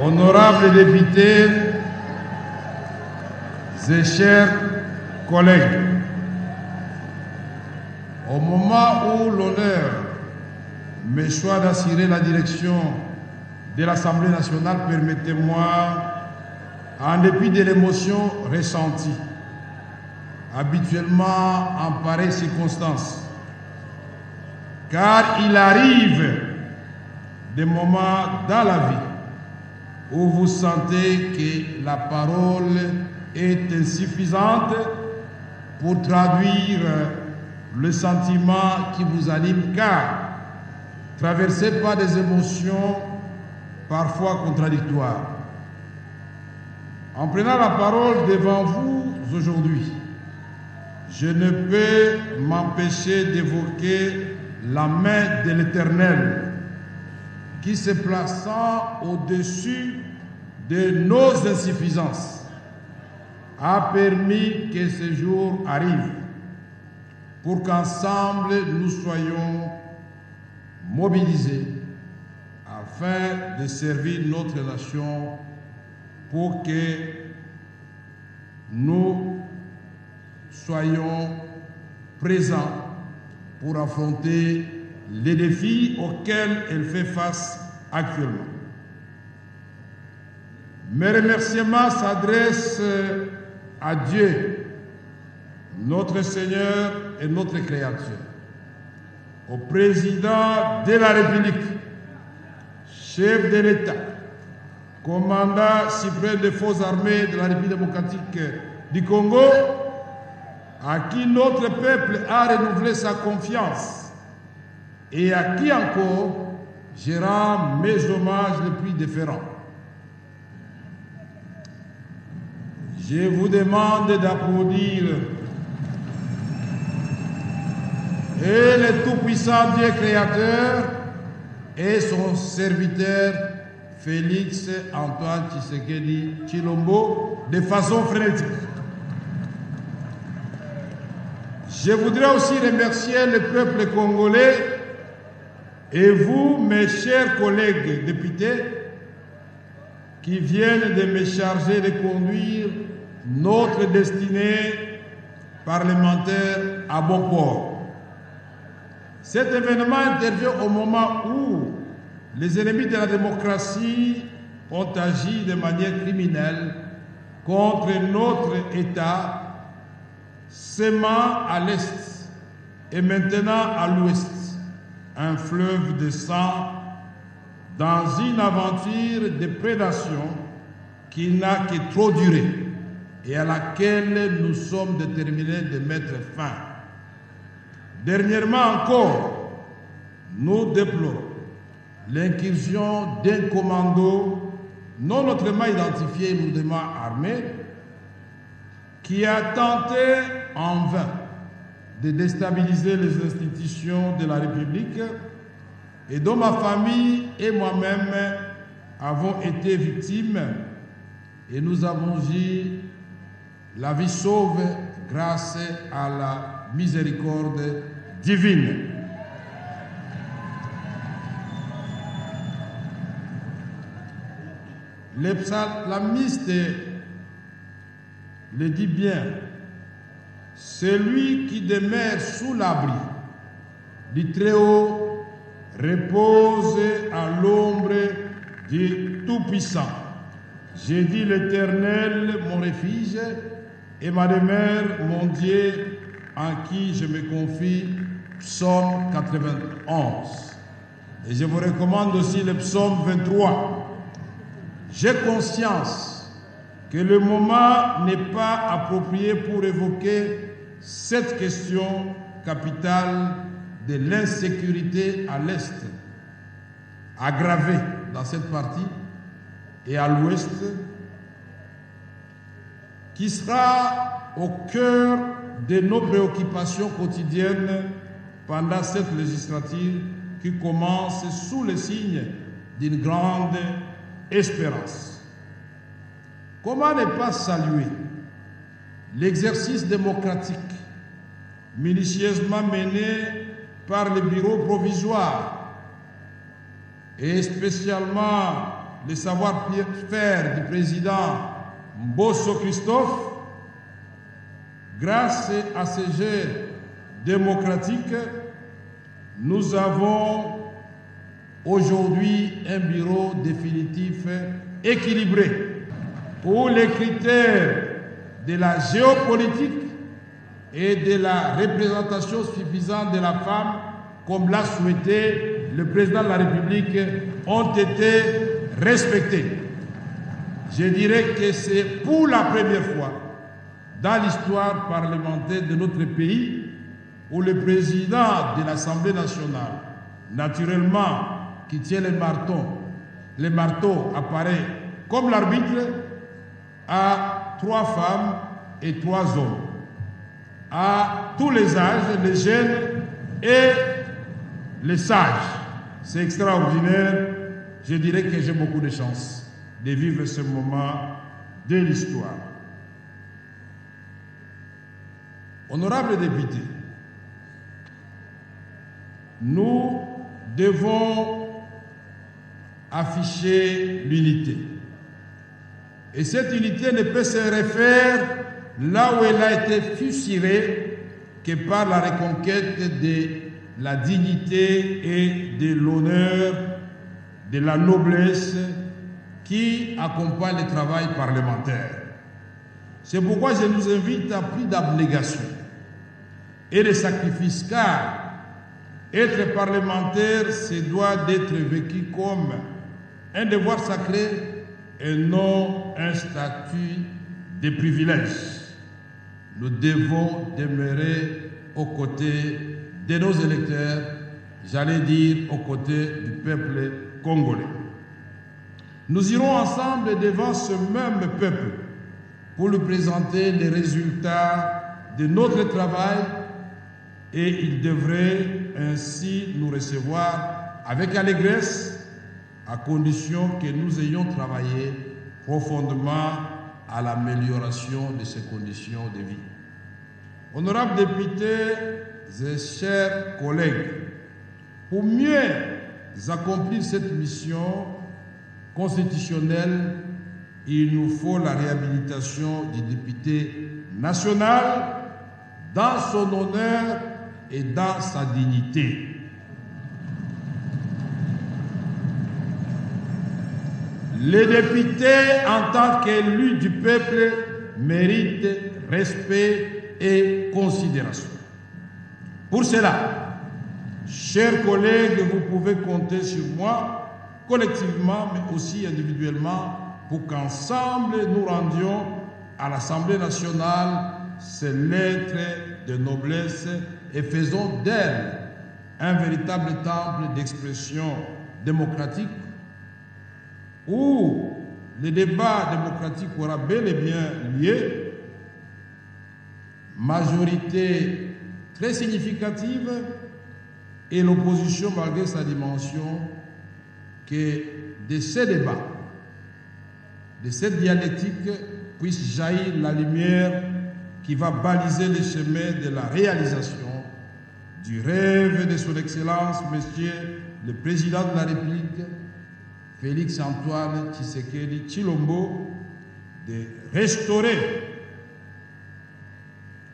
Honorables députés et chers collègues, au moment où l'honneur me choisit d'assurer la direction de l'Assemblée nationale, permettez-moi, en dépit de l'émotion ressentie, habituellement en pareille circonstance, car il arrive des moments dans la vie où vous sentez que la parole est insuffisante pour traduire le sentiment qui vous anime, car traversé par des émotions parfois contradictoires. En prenant la parole devant vous aujourd'hui, je ne peux m'empêcher d'évoquer la main de l'Éternel qui, se plaçant au-dessus de nos insuffisances, a permis que ce jour arrive pour qu'ensemble nous soyons mobilisés afin de servir notre nation, pour que nous soyons présents pour affronter les défis auxquels elle fait face actuellement. Mes remerciements s'adressent à Dieu, notre Seigneur et notre Créateur, au président de la République, chef de l'État, commandant suprême des forces armées de la République démocratique du Congo, à qui notre peuple a renouvelé sa confiance et à qui encore je rends mes hommages les plus déférents. Je vous demande d'applaudir et le tout-puissant Dieu créateur et son serviteur Félix Antoine Tshisekedi Tshilombo de façon frénétique. Je voudrais aussi remercier le peuple congolais et vous, mes chers collègues députés, qui viennent de me charger de conduire notre destinée parlementaire à bon port. Cet événement intervient au moment où les ennemis de la démocratie ont agi de manière criminelle contre notre État, sémant à l'Est et maintenant à l'Ouest un fleuve de sang dans une aventure de prédation qui n'a que trop duré et à laquelle nous sommes déterminés de mettre fin. Dernièrement encore, nous déplorons l'incursion d'un commando non autrement identifié et lourdement armé qui a tenté en vain de déstabiliser les institutions de la République et dont ma famille et moi-même avons été victimes, et nous avons eu la vie sauve grâce à la miséricorde divine. Le psalmiste le dit bien: celui qui demeure sous l'abri du Très-Haut repose à l'ombre du Tout-Puissant. J'ai dit l'Éternel, mon refuge, et ma demeure, mon Dieu, en qui je me confie. Psaume 91. Et je vous recommande aussi le psaume 23. J'ai conscience que le moment n'est pas approprié pour évoquer cette question capitale de l'insécurité à l'Est, aggravée dans cette partie, et à l'Ouest, qui sera au cœur de nos préoccupations quotidiennes pendant cette législature qui commence sous le signe d'une grande espérance. Comment ne pas saluer l'exercice démocratique minutieusement mené par le bureau provisoire et spécialement le savoir-faire du président Mbosso Christophe, grâce à ces jeux démocratiques, nous avons aujourd'hui un bureau définitif équilibré où les critères de la géopolitique et de la représentation suffisante de la femme, comme l'a souhaité le président de la République, ont été respectés. Je dirais que c'est pour la première fois dans l'histoire parlementaire de notre pays où le président de l'Assemblée nationale, naturellement, qui tient le marteau apparaît comme l'arbitre, à 3 femmes et 3 hommes, à tous les âges, les jeunes et les sages. C'est extraordinaire. Je dirais que j'ai beaucoup de chance de vivre ce moment de l'histoire. Honorables députés, nous devons afficher l'unité. Et cette unité ne peut se refaire là où elle a été fusillée que par la reconquête de la dignité et de l'honneur, de la noblesse qui accompagne le travail parlementaire. C'est pourquoi je nous invite à plus d'abnégation et de sacrifice, car être parlementaire, c'est doit d'être vécu comme un devoir sacré et non un statut de privilège. Nous devons demeurer aux côtés de nos électeurs, j'allais dire aux côtés du peuple congolais. Nous irons ensemble devant ce même peuple pour lui présenter les résultats de notre travail et il devrait ainsi nous recevoir avec allégresse à condition que nous ayons travaillé profondément à l'amélioration de ces conditions de vie. Honorables députés et chers collègues, pour mieux accomplir cette mission constitutionnelle, il nous faut la réhabilitation du député national dans son honneur et dans sa dignité. Les députés, en tant qu'élus du peuple, méritent respect et considération. Pour cela, chers collègues, vous pouvez compter sur moi, collectivement, mais aussi individuellement, pour qu'ensemble nous rendions à l'Assemblée nationale ces lettres de noblesse et faisons d'elle un véritable temple d'expression démocratique où le débat démocratique aura bel et bien lieu, majorité très significative et l'opposition, malgré sa dimension, que de ces débats, de cette dialectique, puisse jaillir la lumière qui va baliser le chemin de la réalisation du rêve de son Excellence, Monsieur le Président de la République, Félix Antoine Tshisekedi Tshilombo, de restaurer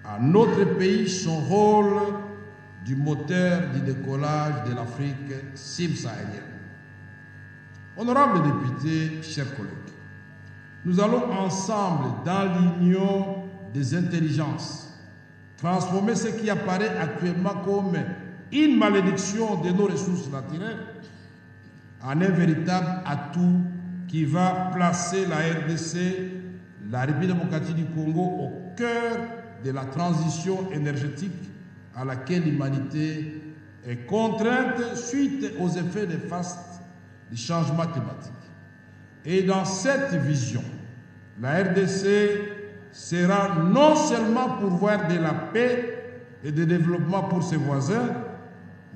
à notre pays son rôle du moteur du décollage de l'Afrique subsaharienne. Honorables députés, chers collègues, nous allons ensemble, dans l'union des intelligences, transformer ce qui apparaît actuellement comme une malédiction de nos ressources naturelles en un véritable atout qui va placer la RDC, la République démocratique du Congo, au cœur de la transition énergétique à laquelle l'humanité est contrainte suite aux effets néfastes du changement climatique. Et dans cette vision, la RDC sera non seulement pourvoir de la paix et du développement pour ses voisins,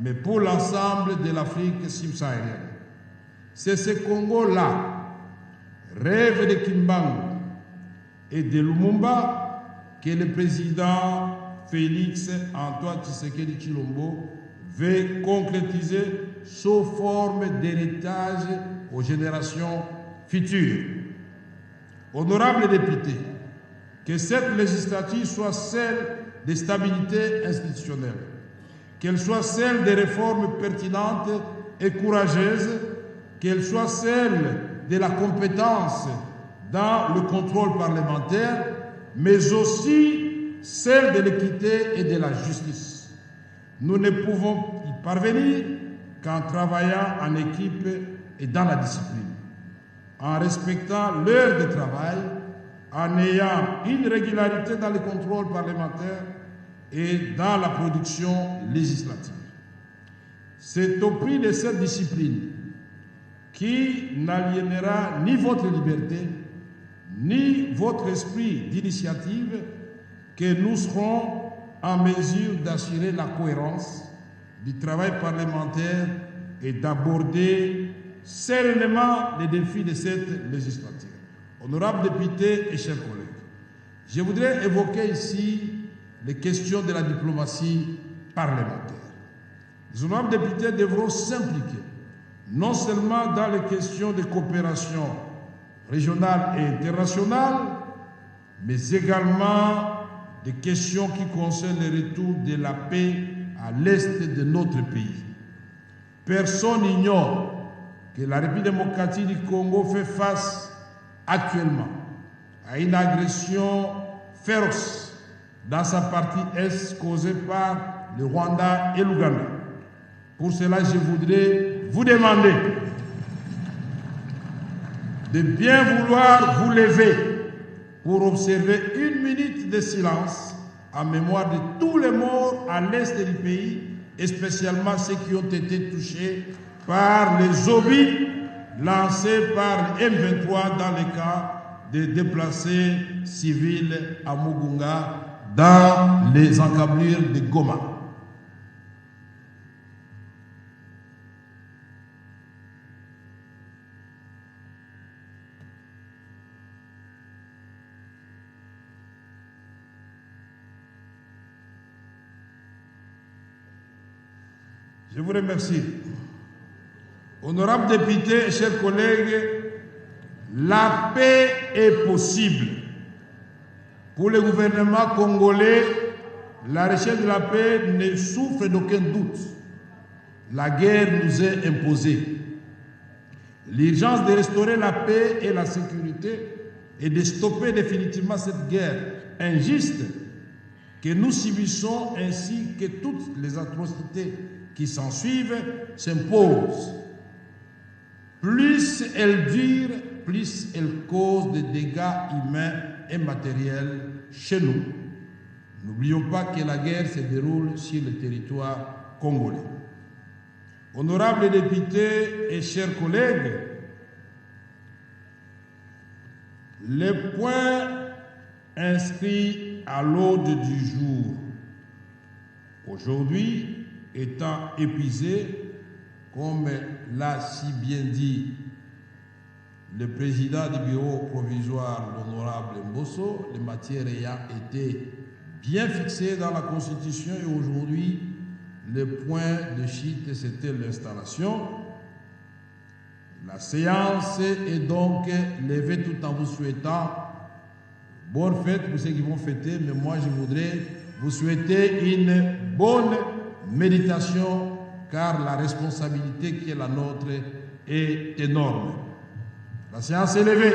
mais pour l'ensemble de l'Afrique subsaharienne. C'est ce Congo-là, rêve de Kimbangu et de Lumumba, que le président Félix Antoine Tshisekedi Tshilombo veut concrétiser sous forme d'héritage aux générations future. Honorables députés, que cette législature soit celle de stabilité institutionnelle, qu'elle soit celle des réformes pertinentes et courageuses, qu'elle soit celle de la compétence dans le contrôle parlementaire, mais aussi celle de l'équité et de la justice. Nous ne pouvons y parvenir qu'en travaillant en équipe et dans la discipline, en respectant l'heure de travail, en ayant une régularité dans le contrôle parlementaire et dans la production législative. C'est au prix de cette discipline qui n'aliénera ni votre liberté, ni votre esprit d'initiative que nous serons en mesure d'assurer la cohérence du travail parlementaire et d'aborder sereinement les défis de cette législature. Honorables députés et chers collègues, je voudrais évoquer ici les questions de la diplomatie parlementaire. Les honorables députés devront s'impliquer non seulement dans les questions de coopération régionale et internationale, mais également des questions qui concernent le retour de la paix à l'est de notre pays. Personne n'ignore que la République démocratique du Congo fait face actuellement à une agression féroce dans sa partie est causée par le Rwanda et l'Ouganda. Pour cela, je voudrais vous demander de bien vouloir vous lever pour observer 1 minute de silence en mémoire de tous les morts à l'est du pays, et spécialement ceux qui ont été touchés par les obus lancés par le M23 dans le cas des déplacés civils à Mugunga, dans les encablures de Goma. Je vous remercie. Honorables députés et chers collègues, la paix est possible. Pour le gouvernement congolais, la recherche de la paix ne souffre d'aucun doute. La guerre nous est imposée. L'urgence de restaurer la paix et la sécurité et de stopper définitivement cette guerre injuste que nous subissons, ainsi que toutes les atrocités qui s'ensuivent, s'impose. Plus elle dure, plus elle cause des dégâts humains et matériels chez nous. N'oublions pas que la guerre se déroule sur le territoire congolais. Honorables députés et chers collègues, les points inscrits à l'ordre du jour aujourd'hui étant épuisés, comme l'a si bien dit le président du bureau provisoire, l'honorable Mbosso, les matières ayant été bien fixées dans la Constitution, et aujourd'hui, le point de chute, c'était l'installation. La séance est donc levée tout en vous souhaitant bonne fête pour ceux qui vont fêter, mais moi je voudrais vous souhaiter une bonne méditation, car la responsabilité qui est la nôtre est énorme. La séance est levée.